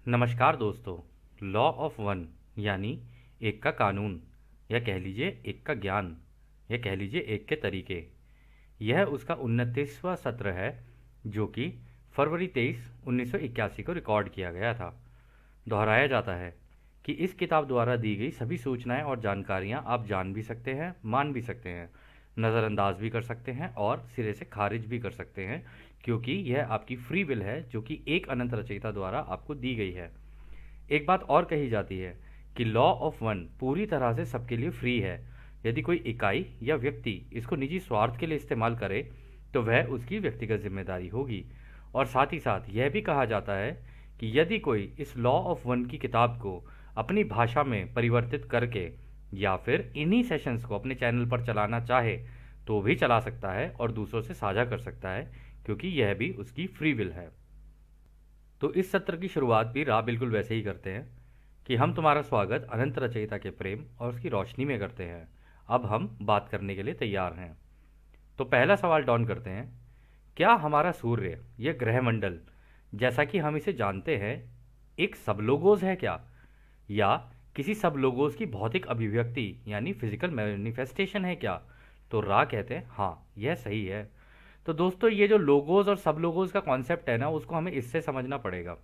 नमस्कार दोस्तों। Law of one यानी एक का कानून, या कह लीजिए एक का ज्ञान, या कह लीजिए एक के तरीके। यह उसका 29वां सत्र है जो कि फरवरी 23 1981 को रिकॉर्ड किया गया था। दोहराया जाता है कि इस किताब द्वारा दी गई सभी सूचनाएं और जानकारियां आप जान भी सकते हैं, मान भी सकते हैं, नज़रअंदाज भी कर सकते हैं और सिरे से खारिज भी कर सकते हैं, क्योंकि यह आपकी फ्री विल है जो कि एक अनंत रचयिता द्वारा आपको दी गई है। एक बात और कही जाती है कि लॉ ऑफ वन पूरी तरह से सबके लिए फ्री है। यदि कोई इकाई या व्यक्ति इसको निजी स्वार्थ के लिए इस्तेमाल करे तो वह उसकी व्यक्तिगत जिम्मेदारी होगी। और साथ ही साथ यह भी कहा जाता है कि यदि कोई इस लॉ ऑफ वन की किताब को अपनी भाषा में परिवर्तित करके या फिर इन्हीं सेशंस को अपने चैनल पर चलाना चाहे तो भी चला सकता है और दूसरों से साझा कर सकता है, क्योंकि यह भी उसकी फ्री विल है। तो इस सत्र की शुरुआत भी राह बिल्कुल वैसे ही करते हैं कि हम तुम्हारा स्वागत अनंत रचयिता के प्रेम और उसकी रोशनी में करते हैं। अब हम बात करने के लिए तैयार हैं। तो पहला सवाल डॉन करते हैं, क्या हमारा सूर्य, यह ग्रहमंडल जैसा कि हम इसे जानते हैं, एक सबलोगोस है क्या, या किसी सबलोगोस की भौतिक अभिव्यक्ति यानी फिजिकल मैनिफेस्टेशन है क्या? तो रा कहते हैं हाँ, यह सही है। तो दोस्तों, ये जो लोगोस और सब लोगोस का कॉन्सेप्ट है ना, उसको हमें इससे समझना पड़ेगा।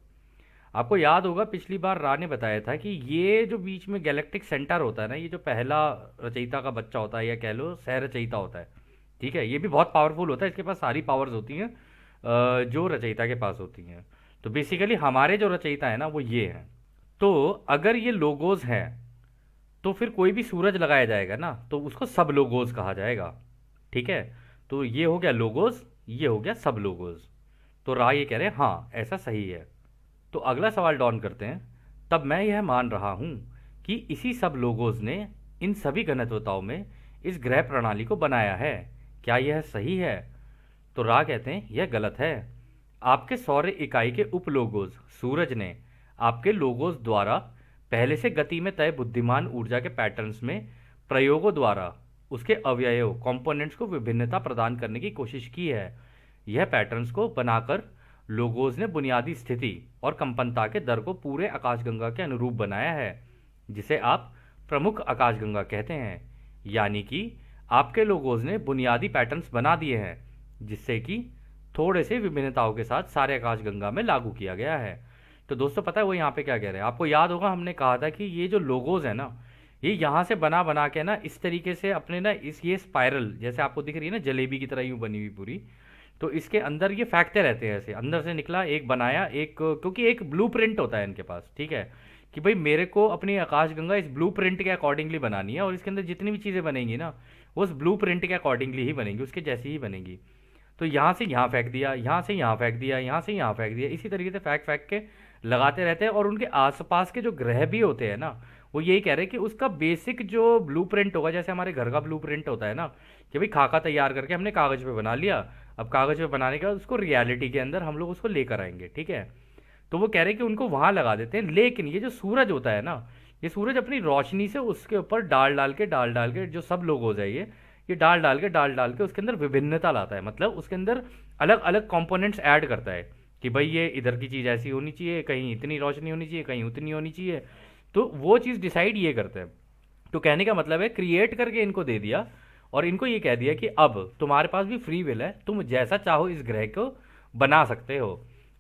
आपको याद होगा पिछली बार रा ने बताया था कि ये जो बीच में गैलेक्टिक सेंटर होता है ना, ये जो पहला रचयिता का बच्चा होता है या कह लो सह रचयिता होता है, ठीक है, ये भी बहुत पावरफुल होता है, इसके पास सारी पावर्स होती हैं जो रचयिता के पास होती हैं। तो बेसिकली हमारे जो रचयिता है ना वो ये हैं। तो अगर ये लोगोस हैं तो फिर कोई भी सूरज लगाया जाएगा ना तो उसको सब लोगोस कहा जाएगा, ठीक है। तो ये हो गया लोगोस, ये हो गया सब लोगोस। तो रा ये कह रहे हैं हाँ ऐसा सही है। तो अगला सवाल डॉन करते हैं, तब मैं यह मान रहा हूं कि इसी सब लोगोस ने इन सभी घनत्वताओं में इस ग्रह प्रणाली को बनाया है, क्या यह सही है? तो रा कहते हैं यह गलत है। आपके सौर इकाई के उप लोगोस सूरज ने आपके लोगोस द्वारा पहले से गति में तय बुद्धिमान ऊर्जा के पैटर्न्स में प्रयोगों द्वारा उसके अवयव कंपोनेंट्स को विभिन्नता प्रदान करने की कोशिश की है। यह पैटर्न्स को बनाकर लोगोस ने बुनियादी स्थिति और कंपनता के दर को पूरे आकाशगंगा के अनुरूप बनाया है, जिसे आप प्रमुख आकाशगंगा कहते हैं। यानी कि आपके लोगोस ने बुनियादी पैटर्न्स बना दिए हैं जिससे कि थोड़े से विभिन्नताओं के साथ सारे आकाशगंगा में लागू किया गया है। तो दोस्तों पता है वो यहाँ पे क्या कह रहे हैं? आपको याद होगा हमने कहा था कि ये जो लोगोस है ना, ये यहाँ से बना बना के ना इस तरीके से अपने ना इस ये स्पाइरल जैसे आपको दिख रही है ना, जलेबी की तरह यूं बनी हुई पूरी, तो इसके अंदर ये फेंकते रहते हैं ऐसे, अंदर से निकला एक बनाया एक, क्योंकि एक ब्लूप्रिंट होता है इनके पास, ठीक है, कि भाई मेरे को अपनी आकाशगंगा इस ब्लूप्रिंट के अकॉर्डिंगली बनानी है और इसके अंदर जितनी भी चीज़ें बनेंगी ना वो उस ब्लूप्रिंट के अकॉर्डिंगली ही बनेंगी, उसके जैसी ही बनेंगी। तो यहाँ से यहाँ फेंक दिया, यहाँ से यहाँ फेंक दिया, यहाँ से यहाँ फेंक दिया, इसी तरीके से फेंक फेंक के लगाते रहते हैं। और उनके आसपास के जो ग्रह भी होते हैं ना, वो यही कह रहे हैं कि उसका बेसिक जो ब्लूप्रिंट होगा, जैसे हमारे घर का ब्लूप्रिंट होता है ना, कि भाई खाका तैयार करके हमने कागज़ पे बना लिया, अब कागज़ पे बनाने के बाद उसको रियलिटी के अंदर हम लोग उसको लेकर आएंगे, ठीक है। तो वो कह रहे हैं कि उनको वहाँ लगा देते हैं। लेकिन ये जो सूरज होता है ना, ये सूरज अपनी रोशनी से उसके ऊपर डाल डाल के जो सब लोग हो जाए ये डाल डाल के उसके अंदर विभिन्नता लाता है, मतलब उसके अंदर अलग अलग कंपोनेंट्स ऐड करता है कि भाई ये इधर की चीज़ ऐसी होनी चाहिए, कहीं इतनी रोशनी होनी चाहिए, कहीं उतनी होनी चाहिए। तो वो चीज़ डिसाइड ये करता है। तो कहने का मतलब है क्रिएट करके इनको दे दिया और इनको ये कह दिया कि अब तुम्हारे पास भी फ्री विल है, तुम जैसा चाहो इस ग्रह को बना सकते हो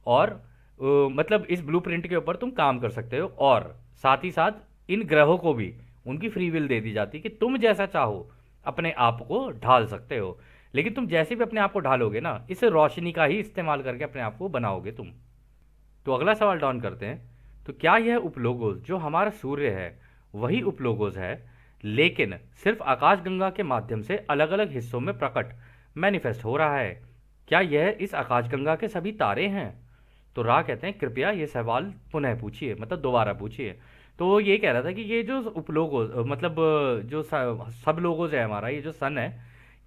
और मतलब इस ब्लूप्रिंट के ऊपर तुम काम कर सकते हो। और साथ ही साथ इन ग्रहों को भी उनकी फ्री विल दे दी जाती कि तुम जैसा चाहो अपने आप को ढाल सकते हो, लेकिन तुम जैसे भी अपने आप को ढालोगे ना, इस रोशनी का ही इस्तेमाल करके अपने आप को बनाओगे तुम। तो अगला सवाल डाउन करते हैं, तो क्या यह उपलोगोस जो हमारा सूर्य है वही उपलोगोस है, लेकिन सिर्फ आकाशगंगा के माध्यम से अलग अलग हिस्सों में प्रकट मैनिफेस्ट हो रहा है? क्या यह इस आकाशगंगा के सभी तारे हैं? तो रा कहते हैं कृपया ये सवाल पुनः पूछिए, मतलब दोबारा पूछिए। तो वो ये कह रहा था कि ये जो उपलोगोस मतलब जो सब लोगोस है हमारा, ये जो सन है,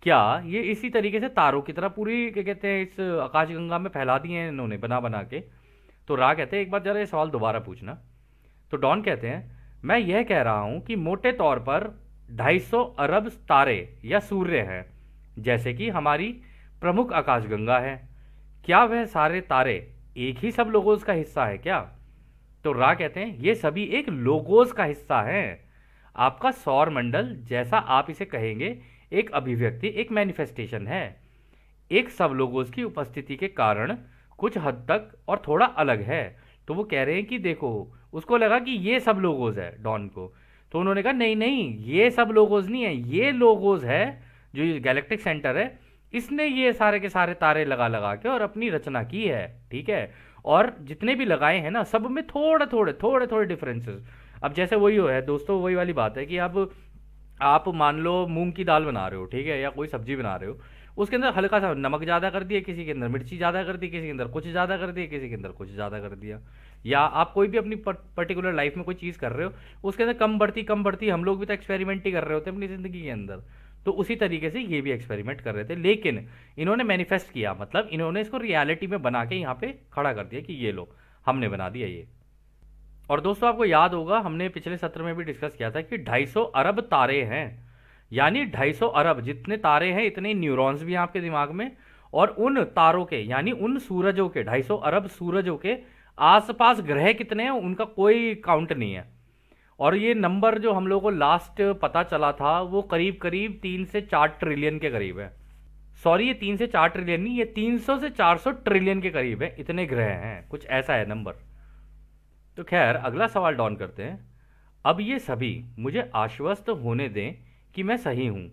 क्या ये इसी तरीके से तारों की तरह पूरी क्या कहते हैं इस आकाशगंगा में फैला दिए हैं इन्होंने बना बना के? तो रा कहते हैं एक बार जरा ये सवाल दोबारा पूछना। तो डॉन कहते हैं मैं यह कह रहा हूं कि मोटे तौर पर 250 अरब तारे या सूर्य हैं, जैसे कि हमारी प्रमुख आकाशगंगा है। क्या वह सारे तारे एक ही सब लोगों का हिस्सा है क्या? तो रा कहते हैं ये सभी एक लोगोस का हिस्सा है। आपका सौर मंडल, जैसा आप इसे कहेंगे, एक अभिव्यक्ति, एक मैनिफेस्टेशन है, एक सब लोगोस की उपस्थिति के कारण कुछ हद तक और थोड़ा अलग है। तो वो कह रहे हैं कि देखो, उसको लगा कि ये सब लोगोस है डॉन को, तो उन्होंने कहा नहीं नहीं, ये सब लोगोस नहीं है, ये लोगोस है जो ये गैलेक्टिक सेंटर है, इसने ये सारे के सारे तारे लगा लगा के और अपनी रचना की है। ठीक है, और जितने भी लगाए हैं ना, सब में थोड़े थोड़े डिफरेंसेस। अब जैसे वही है दोस्तों, वही वाली बात है कि अब आप मान लो मूंग की दाल बना रहे हो, ठीक है, या कोई सब्जी बना रहे हो, उसके अंदर हल्का सा नमक ज़्यादा कर दिया, किसी के अंदर मिर्ची ज़्यादा कर दी, किसी के अंदर कुछ ज़्यादा कर दिया, किसी के अंदर कुछ ज़्यादा कर दिया। या आप कोई भी अपनी पर्टिकुलर लाइफ में कोई चीज़ कर रहे हो, उसके अंदर कम बढ़ती, हम लोग भी तो एक्सपेरिमेंट ही कर रहे होते हैं अपनी ज़िंदगी के अंदर। तो उसी तरीके से ये भी एक्सपेरिमेंट कर रहे थे, लेकिन इन्होंने मैनिफेस्ट किया, मतलब इन्होंने इसको रियलिटी में बना के यहाँ पे खड़ा कर दिया कि ये लो, हमने बना दिया ये। और दोस्तों आपको याद होगा, हमने पिछले सत्र में भी डिस्कस किया था कि 250 अरब तारे हैं, यानी 250 अरब जितने तारे हैं इतने न्यूरॉन्स भी हैं आपके दिमाग में, और उन तारों के यानी उन सूरजों के 250 अरब सूरजों के आसपास ग्रह कितने हैं उनका कोई काउंट नहीं है। और ये नंबर जो हम लोगों को लास्ट पता चला था वो करीब करीब 3 से 4 ट्रिलियन के करीब है। सॉरी, ये 3 से 4 ट्रिलियन नहीं, ये 300 से 400 ट्रिलियन के करीब है, इतने ग्रह हैं, कुछ ऐसा है नंबर। तो खैर अगला सवाल डॉन करते हैं। अब ये सभी मुझे आश्वस्त होने दें कि मैं सही हूं,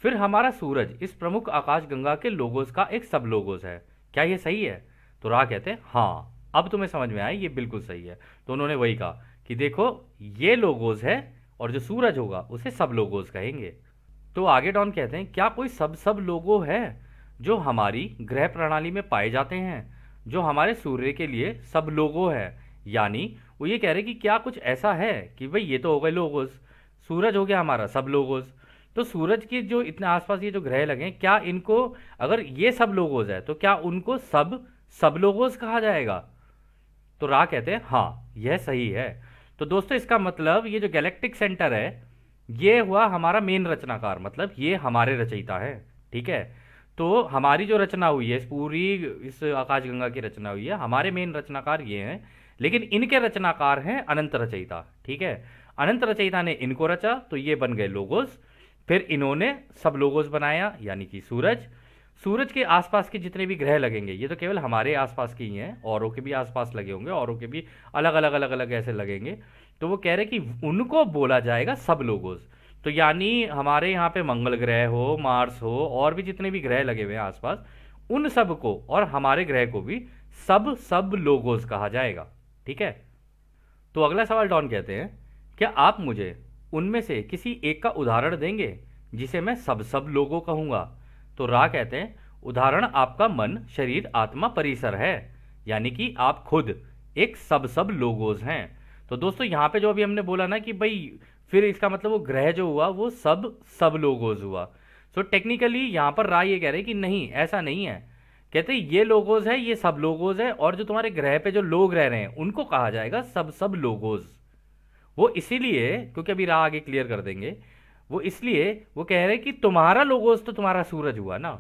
फिर हमारा सूरज इस प्रमुख आकाशगंगा के लोगोस का एक सब लोगोस है, क्या ये सही है? तो रा कहते हैं हाँ, अब तुम्हें समझ में आया, ये बिल्कुल सही है। तो उन्होंने वही कहा कि देखो, ये लोगोस है और जो सूरज होगा उसे सब लोगोस कहेंगे। तो आगे डॉन कहते हैं क्या कोई सब सब लोगो है जो हमारी ग्रह प्रणाली में पाए जाते हैं, जो हमारे सूर्य के लिए सब लोगो है? यानी वो ये कह रहे कि क्या कुछ ऐसा है कि भाई ये तो हो गए लोगोस, सूरज हो गया हमारा सब लोगोस, तो सूरज के जो इतने आसपास ये जो ग्रह लगे हैं, क्या इनको, अगर ये सब लोगोस है तो क्या उनको सब लोगोस कहा जाएगा? तो रा कहते हैं हाँ, यह सही है। तो दोस्तों इसका मतलब ये जो गैलेक्टिक सेंटर है ये हुआ हमारा मेन रचनाकार, मतलब ये हमारे रचयिता है। ठीक है, तो हमारी जो रचना हुई है, इस पूरी इस आकाशगंगा की रचना हुई है, हमारे मेन रचनाकार ये हैं, लेकिन इनके रचनाकार हैं अनंत रचयिता। ठीक है, अनंत रचयिता ने इनको रचा तो ये बन गए लोगोस, फिर इन्होंने सब लोगोस बनाया यानी कि सूरज। सूरज के आसपास के जितने भी ग्रह लगेंगे ये तो केवल हमारे आसपास के ही हैं, औरों के भी आसपास लगे होंगे, औरों के भी अलग अलग ऐसे लगेंगे। तो वो कह रहे कि उनको बोला जाएगा सब लोगोस। तो यानी हमारे यहाँ पे मंगल ग्रह हो, मार्स हो, और भी जितने भी ग्रह लगे हुए हैं आसपास, उन सब को और हमारे ग्रह को भी सब लोगोस कहा जाएगा। ठीक है, तो अगला सवाल डॉन कहते हैं क्या आप मुझे उनमें से किसी एक का उदाहरण देंगे जिसे मैं सब लोगों कहूंगा? तो रा कहते हैं उदाहरण आपका मन, शरीर, आत्मा, परिसर है, यानी कि आप खुद एक सब लोगोस हैं। तो दोस्तों यहाँ पे जो अभी हमने बोला ना कि भाई फिर इसका मतलब वो ग्रह जो हुआ वो सब लोगोस हुआ। सो टेक्निकली यहाँ पर रा ये कह रहे हैं कि नहीं, ऐसा नहीं है। कहते हैं ये लोगोस है, ये सब लोगोस है, और जो तुम्हारे ग्रह पे जो लोग रह रहे हैं उनको कहा जाएगा सब लोगोस। वो इसीलिए, क्योंकि अभी रा आगे क्लियर कर देंगे, वो इसलिए वो कह रहे हैं कि तुम्हारा लोगोस तो तुम्हारा सूरज हुआ ना,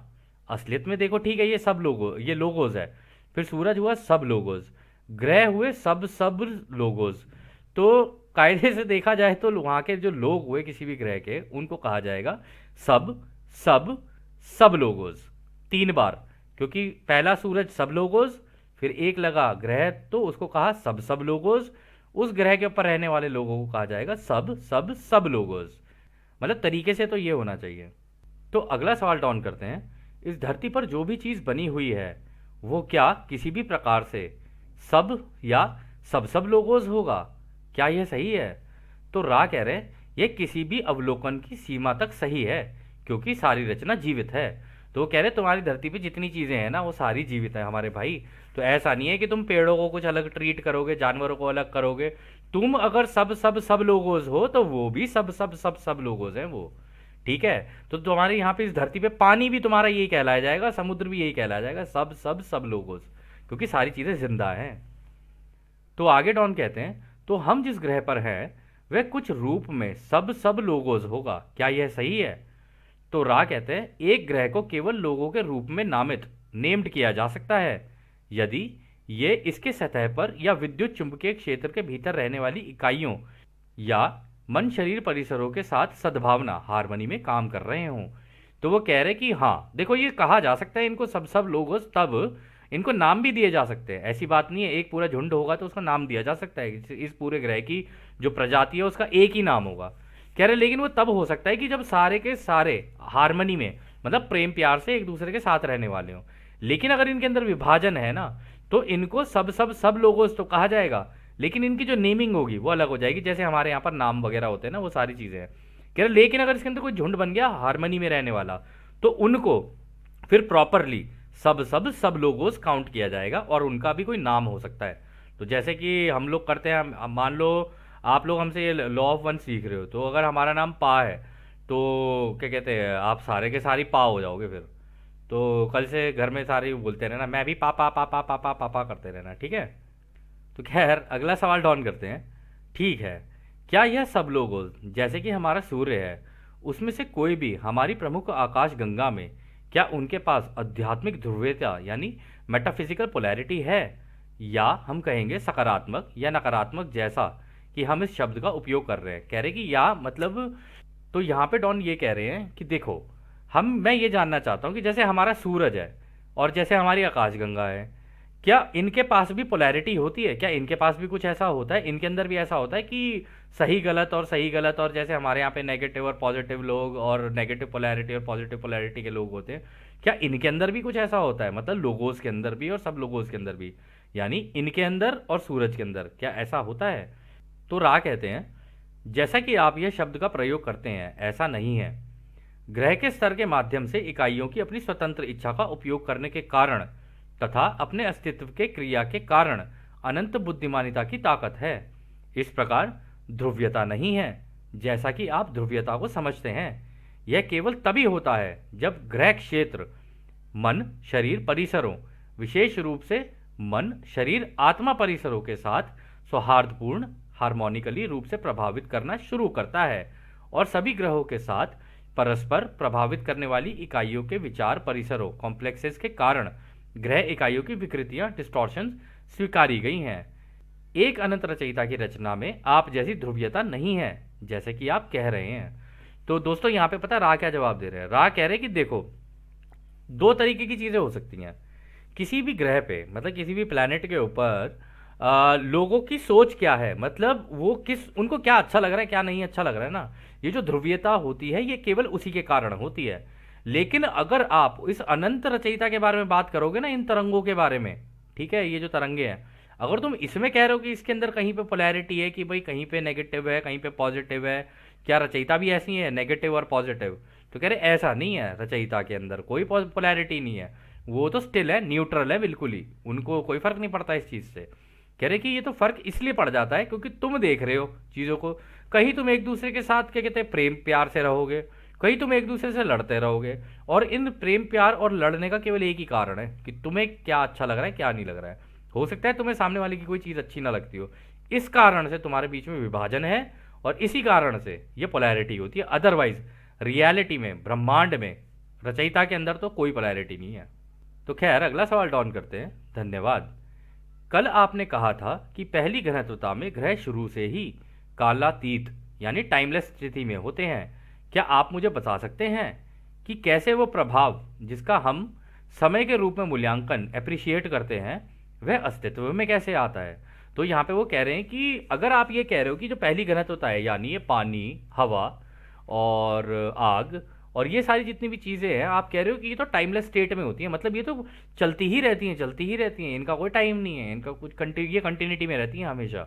असलियत में देखो ठीक है ये सब लोगो, ये लोगोस है, फिर सूरज हुआ सब लोगोस, ग्रह हुए सब लोगोस। तो कायदे से देखा जाए तो वहां के जो लोग हुए किसी भी ग्रह के उनको कहा जाएगा सब सब सब लोगोस, 3 बार, क्योंकि पहला सूरज सब लोगोस, फिर एक लगा ग्रह तो उसको कहा सब लोगोस, उस ग्रह के ऊपर रहने वाले लोगों को कहा जाएगा सब लोगोस। मतलब तरीके से तो ये होना चाहिए। तो अगला सवाल डॉन करते हैं, इस धरती पर जो भी चीज़ बनी हुई है वो क्या किसी भी प्रकार से सब या सब लोगोस होगा, क्या यह सही है? तो रा कह रहे हैं यह किसी भी अवलोकन की सीमा तक सही है, क्योंकि सारी रचना जीवित है। तो वो कह रहे तुम्हारी धरती पे जितनी चीज़ें हैं ना वो सारी जीवित है हमारे भाई। तो ऐसा नहीं है कि तुम पेड़ों को कुछ अलग ट्रीट करोगे, जानवरों को अलग करोगे। तुम अगर सब लोगोस हो तो वो भी सब लोगोस हैं वो। ठीक है, तो तुम्हारे यहाँ पे इस धरती पे पानी भी तुम्हारा यही कहलाया जाएगा, समुद्र भी यही कहलाया जाएगा, सब लोगोस, क्योंकि सारी चीज़ें जिंदा हैं। तो आगे डॉन कहते हैं तो हम जिस ग्रह पर हैं वह कुछ रूप में सब लोगोस होगा, क्या यह सही है? तो रा कहते हैं एक ग्रह को केवल लोगों के रूप में नामित नेम्ड किया जा सकता है यदि ये इसके सतह पर या विद्युत चुंबकीय क्षेत्र के भीतर रहने वाली इकाइयों या मन शरीर परिसरों के साथ सद्भावना हार्मनी में काम कर रहे हों। तो वो कह रहे कि हाँ देखो, ये कहा जा सकता है इनको सब सब लोगोस, तब इनको नाम भी दिए जा सकते हैं। ऐसी बात नहीं है, एक पूरा झुंड होगा तो उसका नाम दिया जा सकता है। इस पूरे ग्रह की जो प्रजाति है उसका एक ही नाम होगा। कह रहे लेकिन वो तब हो सकता है कि जब सारे के सारे हार्मनी में, मतलब प्रेम प्यार से एक दूसरे के साथ रहने वाले हों। लेकिन अगर इनके अंदर विभाजन है ना, तो इनको सब सब सब लोगों तो कहा जाएगा, लेकिन इनकी जो नेमिंग होगी वो अलग हो जाएगी। जैसे हमारे यहाँ पर नाम वगैरह होते हैं ना, वो सारी चीज़ें हैं। कह रहे लेकिन अगर इसके अंदर कोई झुंड बन गया हार्मनी में रहने वाला, तो उनको फिर प्रॉपरली सब सब सब लोगों काउंट किया जाएगा और उनका भी कोई नाम हो सकता है। तो जैसे कि हम लोग करते हैं, मान लो आप लोग हमसे ये लॉ ऑफ वन सीख रहे हो, तो अगर हमारा नाम पा है तो क्या कहते हैं, आप सारे के सारी पा हो जाओगे फिर। तो कल से घर में सारे बोलते रहना, मैं भी पापा पापा पापा पापा करते रहना, ठीक है। तो खैर अगला सवाल डॉन करते हैं। ठीक है, क्या यह सब लोगों जैसे कि हमारा सूर्य है, उसमें से कोई भी हमारी प्रमुख आकाश गंगा में, क्या उनके पास आध्यात्मिक ध्रुवीयता यानी मेटाफिजिकल पोलैरिटी है, या हम कहेंगे सकारात्मक या नकारात्मक, जैसा कि हम इस शब्द का उपयोग कर रहे हैं। कह रहे कि या मतलब, तो यहाँ पे डॉन ये कह रहे हैं कि देखो, मैं ये जानना चाहता हूँ कि जैसे हमारा सूरज है और जैसे हमारी आकाशगंगा है, क्या इनके पास भी पोलैरिटी होती है? क्या इनके पास भी कुछ ऐसा होता है, इनके अंदर भी ऐसा होता है कि सही गलत और सही गलत, और जैसे हमारे यहाँ पे नेगेटिव और पॉजिटिव लोग और नेगेटिव पोलैरिटी और पॉजिटिव पोलैरिटी के लोग होते हैं, क्या इनके अंदर भी कुछ ऐसा होता है? मतलब लोगोस के अंदर भी और सब लोगोस के अंदर भी, यानी इनके अंदर और सूरज के अंदर क्या ऐसा होता है? तो रा कहते हैं, जैसा कि आप यह शब्द का प्रयोग करते हैं, ऐसा नहीं है। ग्रह के स्तर के माध्यम से इकाइयों की अपनी स्वतंत्र इच्छा का उपयोग करने के कारण तथा अपने अस्तित्व के क्रिया के कारण अनंत बुद्धिमानिता की ताकत है। इस प्रकार ध्रुव्यता नहीं है जैसा कि आप ध्रुव्यता को समझते हैं। यह केवल तभी होता है जब ग्रह क्षेत्र मन शरीर परिसरों, विशेष रूप से मन शरीर आत्मा परिसरों के साथ सौहार्दपूर्ण हार्मोनिकली रूप से प्रभावित करना शुरू करता है और सभी ग्रहों के साथ परस्पर प्रभावित करने वाली इकाइयों के विचार परिसरों कॉम्प्लेक्सेस के कारण ग्रह इकाइयों की विकृतियां डिस्टॉर्शन स्वीकारी गई हैं। एक अनंत रचयिता की रचना में आप जैसी ध्रुवीयता नहीं है जैसे कि आप कह रहे हैं। तो दोस्तों यहाँ पे पता रा क्या जवाब दे रहे हैं? रा कह रहे हैं कि देखो, दो तरीके की चीजें हो सकती हैं किसी भी ग्रह पे, मतलब किसी भी प्लैनेट के ऊपर। लोगों की सोच क्या है, मतलब वो उनको क्या अच्छा लग रहा है क्या नहीं अच्छा लग रहा है ना, ये जो ध्रुवीयता होती है ये केवल उसी के कारण होती है। लेकिन अगर आप इस अनंत रचयिता के बारे में बात करोगे ना, इन तरंगों के बारे में, ठीक है, ये जो तरंगे हैं, अगर तुम इसमें कह रहे हो कि इसके अंदर कहीं पे पोलैरिटी है कि भाई कहीं पे नेगेटिव है कहीं पे पॉजिटिव है, क्या रचयिता भी ऐसी है नेगेटिव और पॉजिटिव? तो कह रहे ऐसा नहीं है, रचयिता के अंदर कोई पोलैरिटी नहीं है, वो तो स्टिल है, न्यूट्रल है बिल्कुल ही, उनको कोई फर्क नहीं पड़ता इस चीज से। कह रहे कि ये तो फर्क इसलिए पड़ जाता है क्योंकि तुम देख रहे हो चीजों को, कहीं तुम एक दूसरे के साथ क्या कहते हैं प्रेम प्यार से रहोगे, कहीं तुम एक दूसरे से लड़ते रहोगे, और इन प्रेम प्यार और लड़ने का केवल एक ही कारण है कि तुम्हें क्या अच्छा लग रहा है क्या नहीं लग रहा है। हो सकता है तुम्हें सामने वाले की कोई चीज अच्छी ना लगती हो, इस कारण से तुम्हारे बीच में विभाजन है और इसी कारण से ये पोलैरिटी होती है। अदरवाइज रियलिटी में, ब्रह्मांड में, रचयिता के अंदर तो कोई पोलैरिटी नहीं है। तो खैर अगला सवाल डाउन करते हैं। धन्यवाद। कल आपने कहा था कि पहली घनत्वता में ग्रह शुरू से ही कालातीत यानी टाइमलेस स्थिति में होते हैं। क्या आप मुझे बता सकते हैं कि कैसे वो प्रभाव जिसका हम समय के रूप में मूल्यांकन अप्रिशिएट करते हैं वह अस्तित्व में कैसे आता है? तो यहाँ पे वो कह रहे हैं कि अगर आप ये कह रहे हो कि जो पहली घनत्वता है यानी ये पानी, हवा और आग और ये सारी जितनी भी चीज़ें हैं, आप कह रहे हो कि ये तो टाइमलेस स्टेट में होती है, मतलब ये तो चलती ही रहती हैं चलती ही रहती हैं, इनका कोई टाइम नहीं है, इनका कुछ ये कंटिन्यूटी में रहती हैं हमेशा।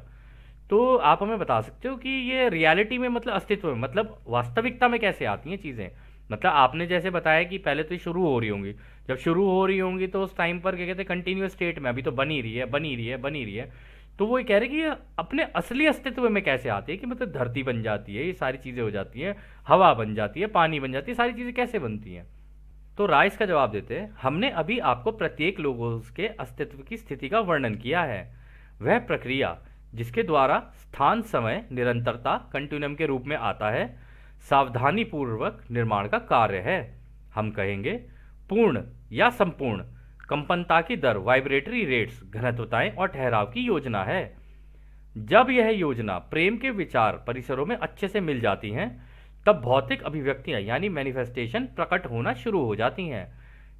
तो आप हमें बता सकते हो कि ये रियलिटी में, मतलब अस्तित्व में, मतलब वास्तविकता में कैसे आती हैं चीज़ें? मतलब आपने जैसे बताया कि पहले तो ये शुरू हो रही होंगी, जब शुरू हो रही होंगी तो उस टाइम पर क्या कहते हैं कंटिन्यूस स्टेट में, अभी तो बनी रही है बनी रही है बनी रही है। तो वो ये कह रहे कि ये अपने असली अस्तित्व में कैसे आती है, कि मतलब धरती बन जाती है, ये सारी चीज़ें हो जाती हैं, हवा बन जाती है, पानी बन जाती है, सारी चीज़ें कैसे बनती हैं? तो राइस का जवाब देते हैं, हमने अभी आपको प्रत्येक लोगों के अस्तित्व की स्थिति का वर्णन किया है। वह प्रक्रिया जिसके द्वारा स्थान समय निरंतरता कंटिन्यूम के रूप में आता है सावधानी पूर्वक निर्माण का कार्य है। हम कहेंगे पूर्ण या संपूर्ण कंपनता की दर, वाइब्रेटरी रेट्स, घनत्वताएं और ठहराव की योजना है। जब यह योजना प्रेम के विचार परिसरों में अच्छे से मिल जाती हैं, तब भौतिक अभिव्यक्तियां यानी मैनिफेस्टेशन प्रकट होना शुरू हो जाती हैं।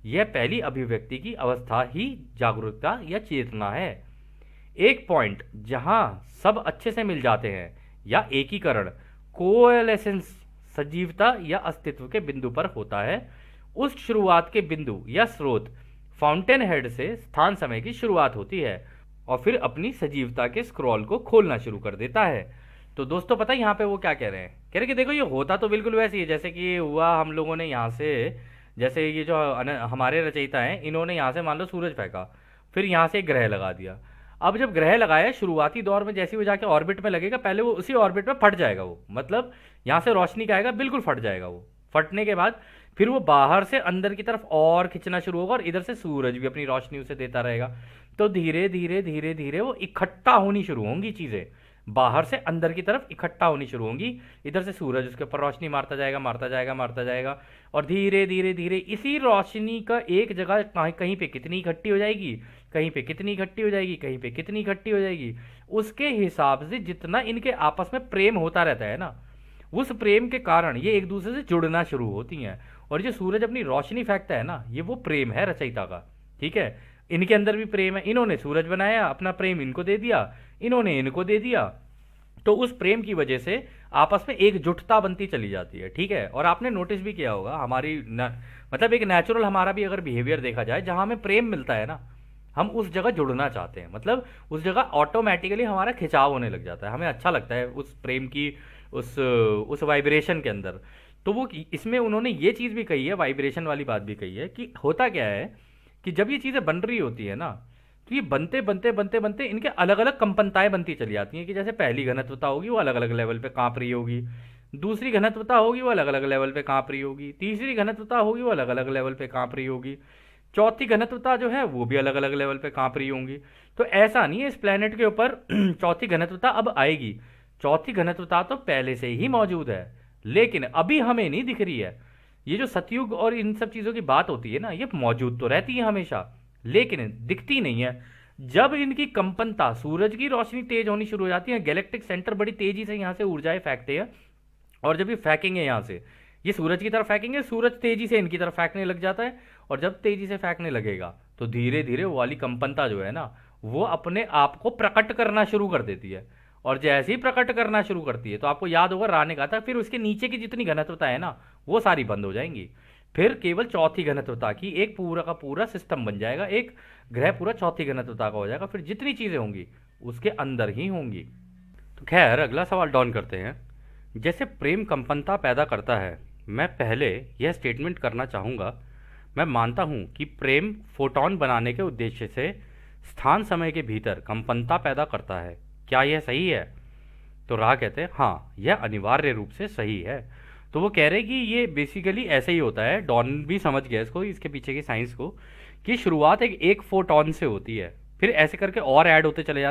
यह पहली अभिव्यक्ति की अवस्था ही जागरूकता या चेतना है। एक पॉइंट जहां सब अच्छे से मिल जाते हैं या एकीकरण, कोएलेसेंस, सजीवता या अस्तित्व के बिंदु पर होता है, उस शुरुआत के बिंदु या स्रोत फाउंटेन हेड से स्थान समय की शुरुआत होती है और फिर अपनी सजीवता के स्क्रॉल को खोलना शुरू कर देता है। तो दोस्तों पता है यहाँ पे वो क्या कह रहे हैं? कह रहे कि देखो ये होता तो बिल्कुल वैसे ही है जैसे कि हुआ हम लोगों ने यहाँ से, जैसे ये जो हमारे रचयिता हैं इन्होंने यहाँ से मान लो सूरज फेंका, फिर यहाँ से एक ग्रह लगा दिया। अब जब ग्रह लगाया शुरुआती दौर में जैसे वो जाके ऑर्बिट में लगेगा, पहले वो उसी ऑर्बिट में फट जाएगा, वो मतलब यहाँ से रोशनी का आएगा बिल्कुल फट जाएगा। वो फटने के बाद फिर वो बाहर से अंदर की तरफ और खिंचना शुरू होगा और इधर से सूरज भी अपनी रोशनी उसे देता रहेगा। तो धीरे धीरे धीरे धीरे वो इकट्ठा होनी शुरू होंगी, चीजें बाहर से अंदर की तरफ इकट्ठा होनी शुरू होंगी। इधर से सूरज उसके ऊपर रोशनी मारता जाएगा मारता जाएगा मारता जाएगा और धीरे धीरे धीरे इसी रोशनी का एक जगह कहीं पे कितनी इकट्ठी हो जाएगी, कहीं पे कितनी इकट्ठी हो जाएगी, कहीं पे कितनी इकट्ठी हो जाएगी, उसके हिसाब से जितना इनके आपस में प्रेम होता रहता है ना, उस प्रेम के कारण ये एक दूसरे से जुड़ना शुरू होती हैं। और जो सूरज अपनी रोशनी फेंकता है ना, ये वो प्रेम है रचयिता का। ठीक है, इनके अंदर भी प्रेम है, इन्होंने सूरज बनाया, अपना प्रेम इनको दे दिया, इन्होंने इनको दे दिया, तो उस प्रेम की वजह से आपस में एकजुटता बनती चली जाती है। ठीक है, और आपने नोटिस भी किया होगा हमारी मतलब एक नेचुरल हमारा भी अगर बिहेवियर देखा जाए, जहां हमें प्रेम मिलता है ना, हम उस जगह जुड़ना चाहते हैं, मतलब उस जगह ऑटोमेटिकली हमारा खिंचाव होने लग जाता है, हमें अच्छा लगता है उस प्रेम की उस वाइब्रेशन के अंदर। तो वो इसमें उन्होंने ये चीज़ भी कही है, वाइब्रेशन वाली बात भी कही है कि होता क्या है कि जब ये चीज़ें बन रही होती है ना, तो ये बनते बनते बनते बनते इनके अलग अलग कंपनताएं बनती चली जाती हैं कि जैसे पहली घनत्वता होगी वो अलग अलग लेवल पे कांप रही होगी, दूसरी घनत्वता होगी वो अलग अलग लेवल पे कांप रही होगी, तीसरी घनत्वता होगी वो अलग अलग लेवल पे कांप रही होगी, चौथी घनत्वता जो है वो भी अलग अलग लेवल पे कांप रही होंगी। तो ऐसा नहीं है इस प्लेनेट के ऊपर चौथी घनत्वता अब आएगी, चौथी घनत्वता तो पहले से ही मौजूद है, लेकिन अभी हमें नहीं दिख रही है। ये जो सतयुग और इन सब चीज़ों की बात होती है ना, ये मौजूद तो रहती है हमेशा, लेकिन दिखती नहीं है। जब इनकी कंपनता, सूरज की रोशनी तेज होनी शुरू हो जाती है, गैलेक्टिक सेंटर बड़ी तेजी से यहाँ से ऊर्जाएं फेंकते हैं, और जब ये फेंकेंगे यहाँ से, ये सूरज की तरफ फेंकेंगे, सूरज तेजी से इनकी तरफ फेंकने लग जाता है, और जब तेजी से फेंकने लगेगा तो धीरे धीरे वो वाली कंपनता जो है ना, वो अपने आप को प्रकट करना शुरू कर देती है। और जैसे ही प्रकट करना शुरू करती है, तो आपको याद होगा राने कहा था, फिर उसके नीचे की जितनी घनत्वता है ना, वो सारी बंद हो जाएंगी। फिर केवल चौथी घनत्वता की एक पूरा का पूरा सिस्टम बन जाएगा, एक ग्रह पूरा चौथी घनत्वता का हो जाएगा, फिर जितनी चीज़ें होंगी उसके अंदर ही होंगी। तो खैर अगला सवाल डाउन करते हैं। जैसे प्रेम कंपनता पैदा करता है, मैं पहले यह स्टेटमेंट करना चाहूँगा, मैं मानता हूँ कि प्रेम फोटोन बनाने के उद्देश्य से स्थान समय के भीतर कंपनता पैदा करता है। क्या यह सही है? तो राह कहते हैं हाँ, यह अनिवार्य रूप से सही है। तो वो कह रहे हैं कि ये बेसिकली ऐसे ही होता है, डॉन भी समझ गया इसको, इसके पीछे की साइंस को, कि शुरुआत एक फोटोन से होती है, फिर ऐसे करके और ऐड होते चले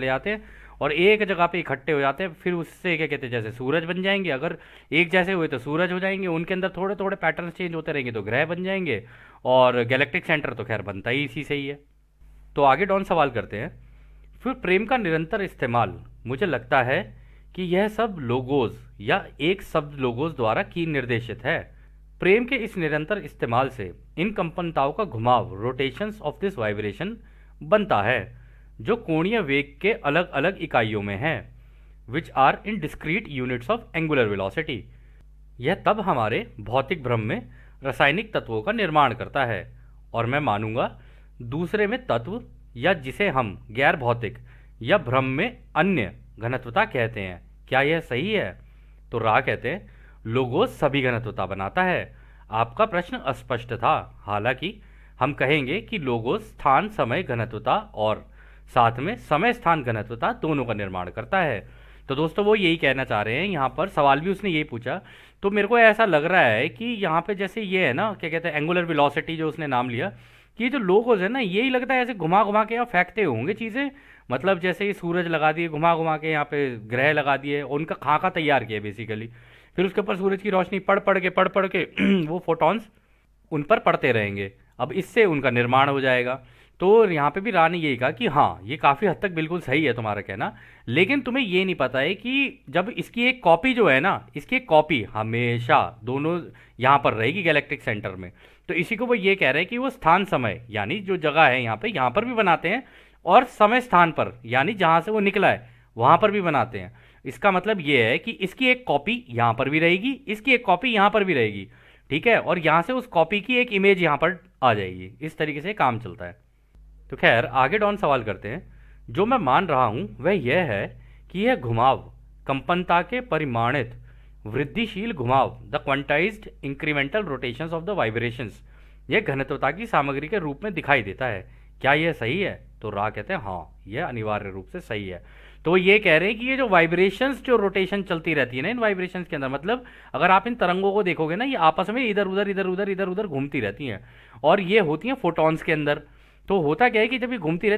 जाते हैं और एक जगह पे इकट्ठे हो जाते हैं, फिर उससे क्या कहते हैं, जैसे सूरज बन जाएंगे, अगर एक जैसे हुए तो सूरज हो जाएंगे, उनके अंदर थोड़े थोड़े पैटर्न चेंज होते रहेंगे तो ग्रह बन जाएंगे, और गैलेक्टिक सेंटर तो खैर बनता ही इसी से ही है। तो आगे डॉन सवाल करते हैं, फिर प्रेम का निरंतर इस्तेमाल, मुझे लगता है कि यह सब लोगोज या एक शब्द लोगोज द्वारा की निर्देशित है। प्रेम के इस निरंतर इस्तेमाल से इन कंपनताओं का घुमाव, रोटेशंस ऑफ दिस वाइब्रेशन बनता है, जो कोणीय वेग के अलग अलग इकाइयों में है, which are in discrete units of angular velocity. यह तब हमारे भौतिक भ्रम में रासायनिक तत्वों का निर्माण करता है, और मैं मानूंगा दूसरे में तत्व, या जिसे हम गैर भौतिक या भ्रम में अन्य घनत्वता कहते हैं। क्या यह सही है? तो राह कहते हैं लोगोस सभी घनत्वता बनाता है। आपका प्रश्न अस्पष्ट था, हालांकि हम कहेंगे कि लोगोस स्थान समय घनत्वता और साथ में समय स्थान घनत्वता दोनों का निर्माण करता है। तो दोस्तों वो यही कहना चाह रहे हैं, यहाँ पर सवाल भी उसने यही पूछा, तो मेरे को ऐसा लग रहा है कि यहाँ पे जैसे ये है ना, क्या कहते हैं, एंगुलर वेलोसिटी जो उसने नाम लिया, कि जो लोगोस है ना, यही लगता है ऐसे घुमा घुमा के यहाँ फेंकते होंगे चीज़ें, मतलब जैसे ये सूरज लगा दिए घुमा घुमा के, यहाँ पे ग्रह लगा दिए, उनका खाका तैयार किया बेसिकली, फिर उसके ऊपर सूरज की रोशनी पड़ पड़ के वो फोटॉन्स उन पर पड़ते रहेंगे। अब इससे उनका निर्माण हो जाएगा। तो यहाँ पे भी रा ने यही कहा कि हाँ, ये काफ़ी हद तक बिल्कुल सही है तुम्हारा कहना, लेकिन तुम्हें ये नहीं पता है कि जब इसकी एक कॉपी जो है ना, इसकी एक कॉपी हमेशा दोनों यहाँ पर रहेगी गैलेक्टिक सेंटर में। तो इसी को वो ये कह रहे हैं कि वो स्थान समय यानी जो जगह है यहाँ पर भी बनाते हैं, और समय स्थान पर यानी जहाँ से वो निकला है वहाँ पर भी बनाते हैं। इसका मतलब ये है कि इसकी एक कॉपी यहाँ पर भी रहेगी, इसकी एक कॉपी यहाँ पर भी रहेगी, ठीक है, और यहाँ से उस कॉपी की एक इमेज यहाँ पर आ जाएगी। इस तरीके से काम चलता है। तो खैर आगे डॉन सवाल करते हैं, जो मैं मान रहा हूँ वह यह है कि यह घुमाव कंपनता के परिमाणित वृद्धिशील घुमाव the quantized incremental rotations of the vibrations, यह घनत्वता की सामग्री के रूप में दिखाई देता है। क्या यह सही है? तो रा कहते हैं हाँ, यह अनिवार्य रूप से सही है। तो ये कह रहे हैं कि ये जो वाइब्रेशंस जो रोटेशन चलती रहती है ना इन वाइब्रेशंस के अंदर, मतलब अगर आप इन तरंगों को देखोगे ना, ये आपस में इधर उधर इधर उधर इधर उधर घूमती रहती हैं, और ये होती हैं फोटॉन्स के अंदर। तो होता क्या है कि जब ये घूमती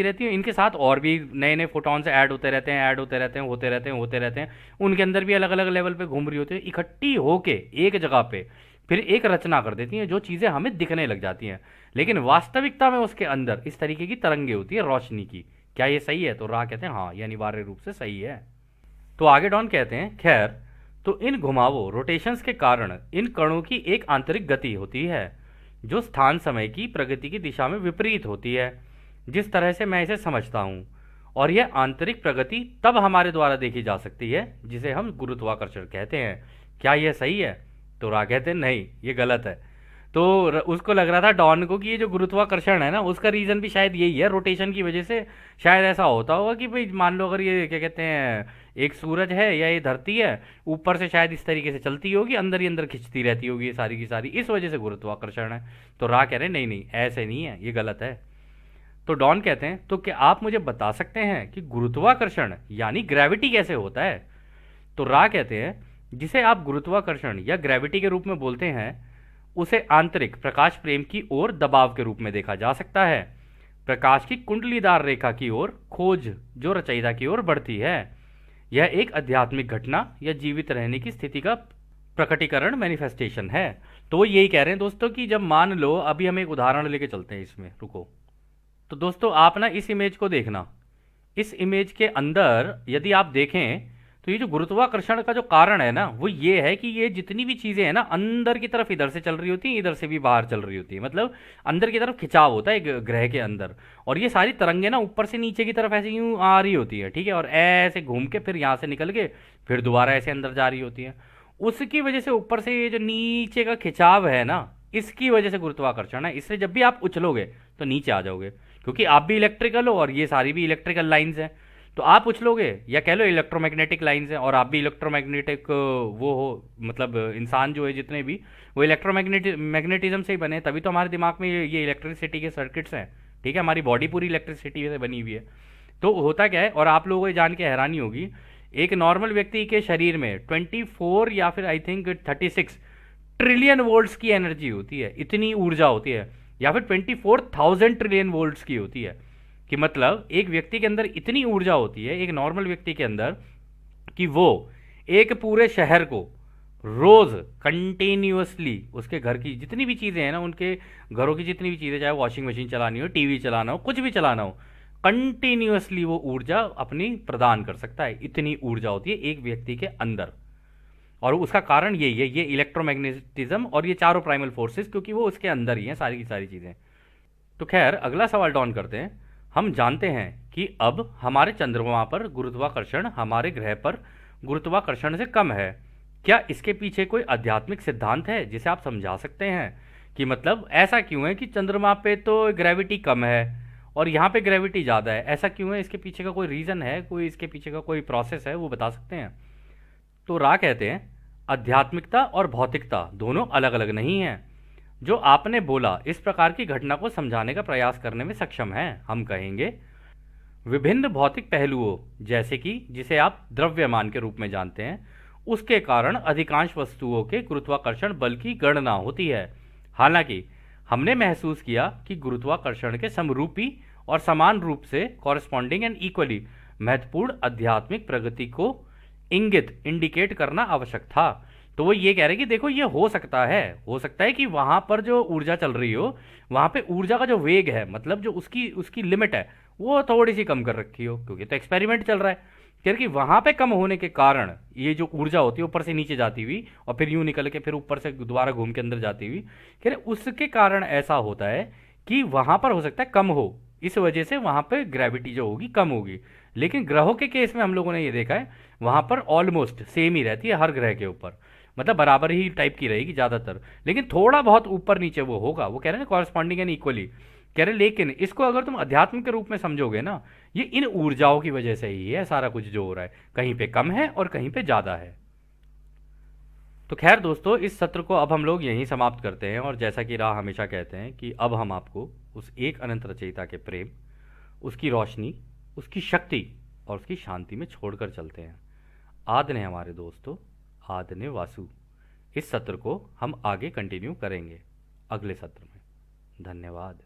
रहती है, इनके साथ और भी नए नए फोटॉन्स ऐड होते रहते हैं, ऐड होते रहते हैं, होते रहते हैं, उनके अंदर भी अलग अलग लेवल पे घूम रही होती है, इकट्ठी होके एक जगह पे फिर एक रचना कर देती हैं, जो चीज़ें हमें दिखने लग जाती हैं, लेकिन वास्तविकता में उसके अंदर इस तरीके की तरंगे होती है रोशनी की। क्या ये सही है? तो रा कहते हैं हाँ, ये अनिवार्य रूप से सही है। तो आगे डॉन कहते हैं, खैर तो इन घुमावों रोटेशंस के कारण इन कणों की एक आंतरिक गति होती है जो स्थान समय की प्रगति की दिशा में विपरीत होती है, जिस तरह से मैं इसे समझता हूँ, और यह आंतरिक प्रगति तब हमारे द्वारा देखी जा सकती है जिसे हम गुरुत्वाकर्षण कहते हैं। क्या यह सही है? तो रा कहते हैं नहीं, ये गलत है। तो उसको लग रहा था डॉन को कि ये जो गुरुत्वाकर्षण है ना, उसका रीज़न भी शायद यही है, रोटेशन की वजह से शायद ऐसा होता होगा कि भाई मान लो अगर ये क्या कहते हैं एक सूरज है या ये धरती है, ऊपर से शायद इस तरीके से चलती होगी, अंदर ही अंदर खिंचती रहती होगी ये सारी की सारी, इस वजह से गुरुत्वाकर्षण है। तो रा कह रहे हैं नहीं नहीं, ऐसे नहीं है, ये गलत है। तो डॉन कहते हैं, तो क्या आप मुझे बता सकते हैं कि गुरुत्वाकर्षण यानी ग्रेविटी कैसे होता है? तो रा कहते हैं, जिसे आप गुरुत्वाकर्षण या ग्रेविटी के रूप में बोलते हैं, उसे आंतरिक प्रकाश प्रेम की ओर दबाव के रूप में देखा जा सकता है। प्रकाश की कुंडलीदार रेखा की ओर खोज जो रचयिता की ओर बढ़ती है, यह एक आध्यात्मिक घटना या जीवित रहने की स्थिति का प्रकटीकरण मैनिफेस्टेशन है। तो वो यही कह रहे हैं दोस्तों कि जब मान लो, अभी हम एक उदाहरण लेके चलते हैं इसमें, रुको। तो दोस्तों आप ना इस इमेज को देखना, इस इमेज के अंदर यदि आप देखें तो ये जो गुरुत्वाकर्षण का जो कारण है ना, वो ये है कि ये जितनी भी चीज़ें हैं ना अंदर की तरफ इधर से चल रही होती हैं, इधर से भी बाहर चल रही होती है, मतलब अंदर की तरफ खिंचाव होता है ग्रह के अंदर, और ये सारी तरंगे ना ऊपर से नीचे की तरफ ऐसे यूँ आ रही होती है, ठीक है, और ऐसे घूम के फिर यहाँ से निकल के फिर दोबारा ऐसे अंदर जा रही होती है। उसकी वजह से ऊपर से ये जो नीचे का खिंचाव है ना, इसकी वजह से गुरुत्वाकर्षण है। इससे जब भी आप उछलोगे तो नीचे आ जाओगे, क्योंकि आप भी इलेक्ट्रिकल हो और ये सारी भी इलेक्ट्रिकल लाइंस हैं, तो आप उछलोगे, या कह लो इलेक्ट्रोमैग्नेटिक लाइंस हैं, और आप भी इलेक्ट्रोमैग्नेटिक वो हो, मतलब इंसान जो है जितने भी वो मैग्नेटिज्म से ही बने, तभी तो हमारे दिमाग में ये इलेक्ट्रिसिटी के सर्किट्स हैं, ठीक है, हमारी बॉडी पूरी इलेक्ट्रिसिटी से बनी हुई है। तो होता क्या है, और आप लोगों को जान के हैरानी होगी, एक नॉर्मल व्यक्ति के शरीर में 24 या फिर आई थिंक 36 ट्रिलियन वोल्ट्स की एनर्जी होती है, इतनी ऊर्जा होती है, या फिर 24,000 ट्रिलियन वोल्ट्स की होती है, कि मतलब एक व्यक्ति के अंदर इतनी ऊर्जा होती है एक नॉर्मल व्यक्ति के अंदर, कि वो एक पूरे शहर को रोज कंटिन्यूअसली उसके घर की जितनी भी चीज़ें हैं ना, उनके घरों की जितनी भी चीज़ें, चाहे वॉशिंग मशीन चलानी हो, टीवी चलाना हो, कुछ भी चलाना हो, कंटिन्यूअसली वो ऊर्जा अपनी प्रदान कर सकता है। इतनी ऊर्जा होती है एक व्यक्ति के अंदर, और उसका कारण यही है, ये इलेक्ट्रोमैग्नेटिज्म और ये चारों प्राइमल फोर्सेस, क्योंकि वो उसके अंदर ही हैं सारी की सारी चीज़ें। तो खैर अगला सवाल डॉन करते हैं, हम जानते हैं कि अब हमारे चंद्रमा पर गुरुत्वाकर्षण हमारे ग्रह पर गुरुत्वाकर्षण से कम है। क्या इसके पीछे कोई आध्यात्मिक सिद्धांत है जिसे आप समझा सकते हैं, कि मतलब ऐसा क्यों है कि चंद्रमा पे तो ग्रेविटी कम है और यहाँ पे ग्रेविटी ज़्यादा है, ऐसा क्यों है? इसके पीछे का कोई रीज़न है, कोई इसके पीछे का कोई प्रोसेस है, वो बता सकते हैं? तो रा कहते हैं, आध्यात्मिकता और भौतिकता दोनों अलग अलग नहीं हैं। जो आपने बोला इस प्रकार की घटना को समझाने का प्रयास करने में सक्षम है। हम कहेंगे विभिन्न भौतिक पहलुओं, जैसे कि जिसे आप द्रव्यमान के रूप में जानते हैं, उसके कारण अधिकांश वस्तुओं के गुरुत्वाकर्षण बल की गणना होती है। हालांकि हमने महसूस किया कि गुरुत्वाकर्षण के समरूपी और समान रूप से कॉरेस्पॉन्डिंग एंड इक्वली महत्वपूर्ण आध्यात्मिक प्रगति को इंगित इंडिकेट करना आवश्यक था। तो वो ये कह रहे हैं कि देखो ये हो सकता है कि वहां पर जो ऊर्जा चल रही हो, वहां पे ऊर्जा का जो वेग है, मतलब जो उसकी उसकी लिमिट है, वो थोड़ी सी कम कर रखी हो, क्योंकि तो एक्सपेरिमेंट चल रहा है। कह रहे कि वहां पे कम होने के कारण ये जो ऊर्जा होती है ऊपर से नीचे जाती हुई और फिर यूं निकल के फिर ऊपर से दोबारा घूम के अंदर जाती हुई, कह रहे उसके कारण ऐसा होता है कि वहां पर हो सकता है कम हो, इस वजह से वहां पे ग्रेविटी जो होगी कम होगी। लेकिन ग्रहों के केस में हम लोगों ने ये देखा है, वहां पर ऑलमोस्ट सेम ही रहती है हर ग्रह के ऊपर, मतलब बराबर ही टाइप की रहेगी ज़्यादातर, लेकिन थोड़ा बहुत ऊपर नीचे वो होगा, वो कह रहे हैं कॉरस्पॉन्डिंग एंड इक्वली। कह रहे लेकिन इसको अगर तुम अध्यात्म के रूप में समझोगे ना, ये इन ऊर्जाओं की वजह से ही है सारा कुछ जो हो रहा है, कहीं पे कम है और कहीं पे ज़्यादा है। तो खैर दोस्तों, इस सत्र को अब हम लोग यहीं समाप्त करते हैं, और जैसा कि राह हमेशा कहते हैं कि अब हम आपको उस एक अनंत रचयिता के प्रेम, उसकी रोशनी, उसकी शक्ति और उसकी शांति में छोड़कर चलते हैं। आद ने हमारे दोस्तों, आद ने वासु। इस सत्र को हम आगे कंटिन्यू करेंगे अगले सत्र में। धन्यवाद।